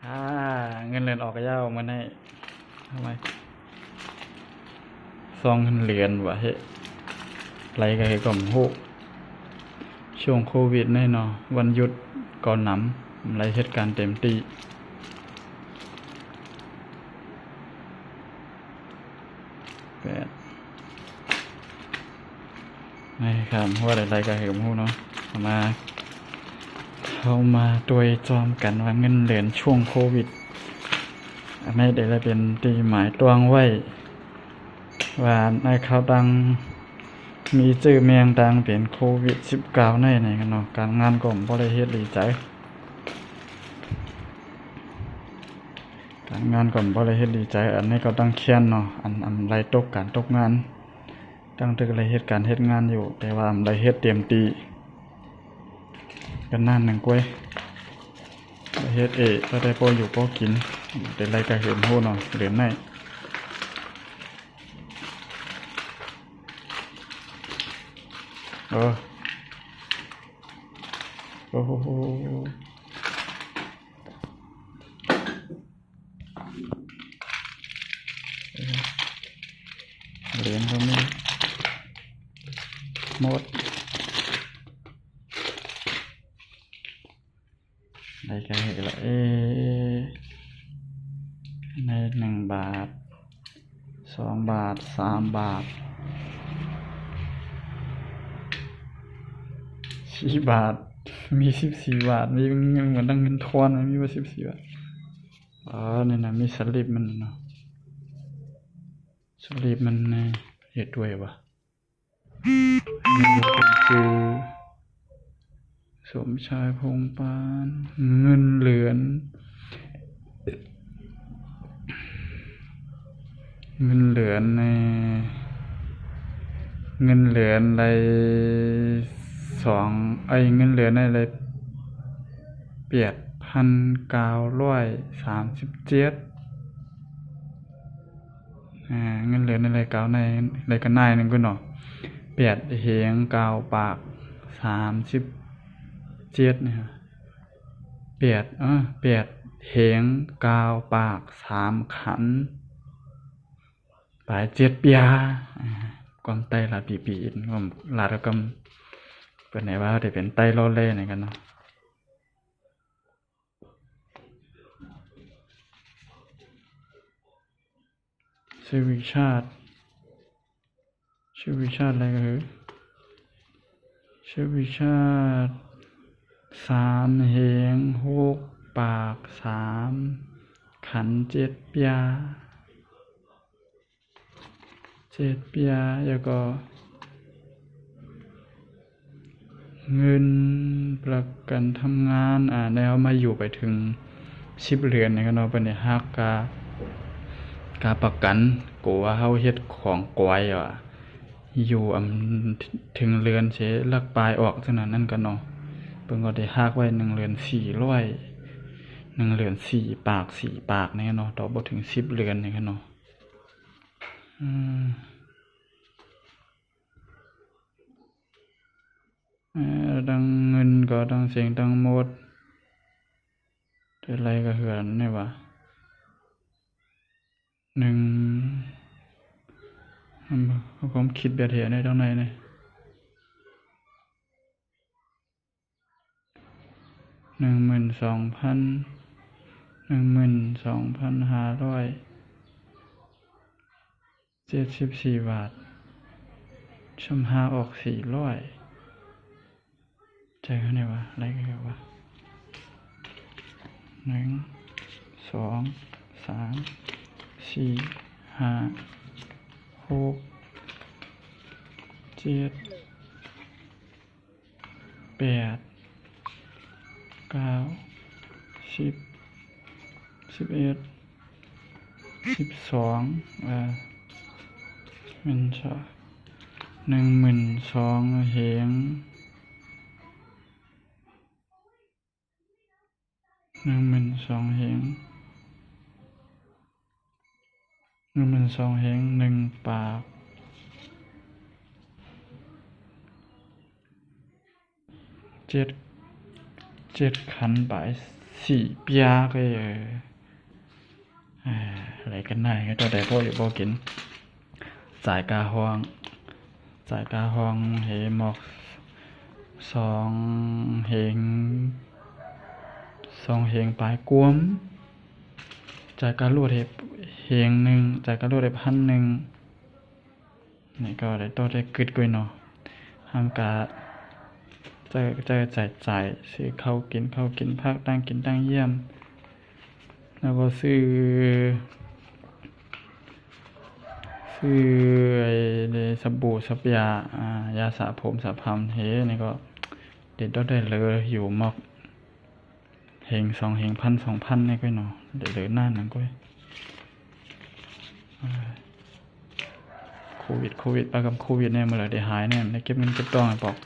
อ่าเงินเหรียญออกก็ย่าออกมาให้ทำไมซองเงินเหรียญวะเฮ้ไรกันให้ก่อมฮูกช่วงโควิดแน่นอนวันหยุดก่อนหนำไรเหตุการณ์เต็มที่แปดนี่ครับว่าอะไรกันให้ก่อมฮูกเนาะเข้ามาโดยจอมกันว่าเงินเหรียญช่วงโควิดอันนี้ได้เป็นตีหมายตวงไว้ว่าในข่าวดังมีชื่อเมียงดังเป็นโควิด19ในไหนกันเนาะการงานก็บ่ได้เฮ็ดดีใจการงานก็บ่ได้เฮ็ดดีใจอันนี้ก็ต้องเขียนเนาะอันไรตกการตกงานตั้งแต่ไรเฮ็ดการเฮ็ดงานอยู่แต่ว่าอันไรเฮ็ดเตรียมตีกันนั่นนึงก้วยเฮ็ดก็ได้พออยู่พอกินแต่ไรก็เห็นโหเนาะเหรียญไหนโอ้โหเหรียญก็มีหมดได้ก็เห็นละใน1 บาท2 บาท3 บาท4 บาทมี14 บาทมีเงินเหมือนตั้งเงินทอนมีว่า14 บาทนี่นะมีสลิปมันเนาะสลิปมันเฮ็ดด้วยวะนี่เป็นชื่อสมชายพงษ์ปานเงินเหรียญในเงินเหรียญอะไรเงินเหรียญอะไร8,937เงินเหรียญอะไรเก่าในอะไรกันนายนึงก็เนาะ8 เหง9 ปาก37เนี่ย8เหง9 ปาก3 ขันปลาย7 ปีความไตลาปีความลาดกำเป็นไหนว่าได้เป็นไตโลเล่ไหนกันเนาะชื่อวิชาติอะไรก็คือชื่อวิชาติ3 เหง6 ปาก3 ขัน7 ปีแล้วก็เงินประกันทำงานแล้วมาอยู่ไปถึง10 เดือนนะครับเนาะเป็นได้ฮักกาประกันกูว่าเฮาเฮ็ดของกวยอยู่ถึงเรือนเสลักปลายออกจังนั้นก็เนาะเพิ่นก็ได้ฮักไว้1 เดือน400 1 เดือน4 ปากนี่เนาะต่อบ่ถึง10 เดือนนี่ครับเนาะดังเงินก็ดังเสียงดังหมดแต่ไรก็เหือนนี่วะผมคิดแบบเหียในตรงไหนเนี่ย12,574 บาทชำหาออก400ใจเขาเนี่ยวะอะไรกันวะ1 2 3 4 5 6 7 8 9 10 11 12มันชอ12,000 เหง12,000 เหง1 ปาก7 ขันบ่าย สี่เปียก็อะไรกันได้ก็ตัวใดพวกอยู่พวกกินจ่ายกาห้องเฮหมอกสองเฮงปลายกวมจ่ายการรวดเฮงหนึ่งจ่ายการรวด1,100นี่ก็ได้ตัวได้กึดกุยเนาะห้ามกาจ่ายซื้อข้าวกินพักตั้งกินตั้งเยี่ยมแล้วก็ซื้อไอ้สบู่สับยายาสระผมสระพรำนี่ก็เด็ดได้เลยอยู่มอกเฮง2เฮง1,000 2,000นี่ก็เนาะเดี๋ยวเหลือหน้านั่นก็โควิดไปกับโควิดเนี่ยเมื่อไหร่ได้หายเนี่ยได้เก็บเงินเก็บทองให้ปอก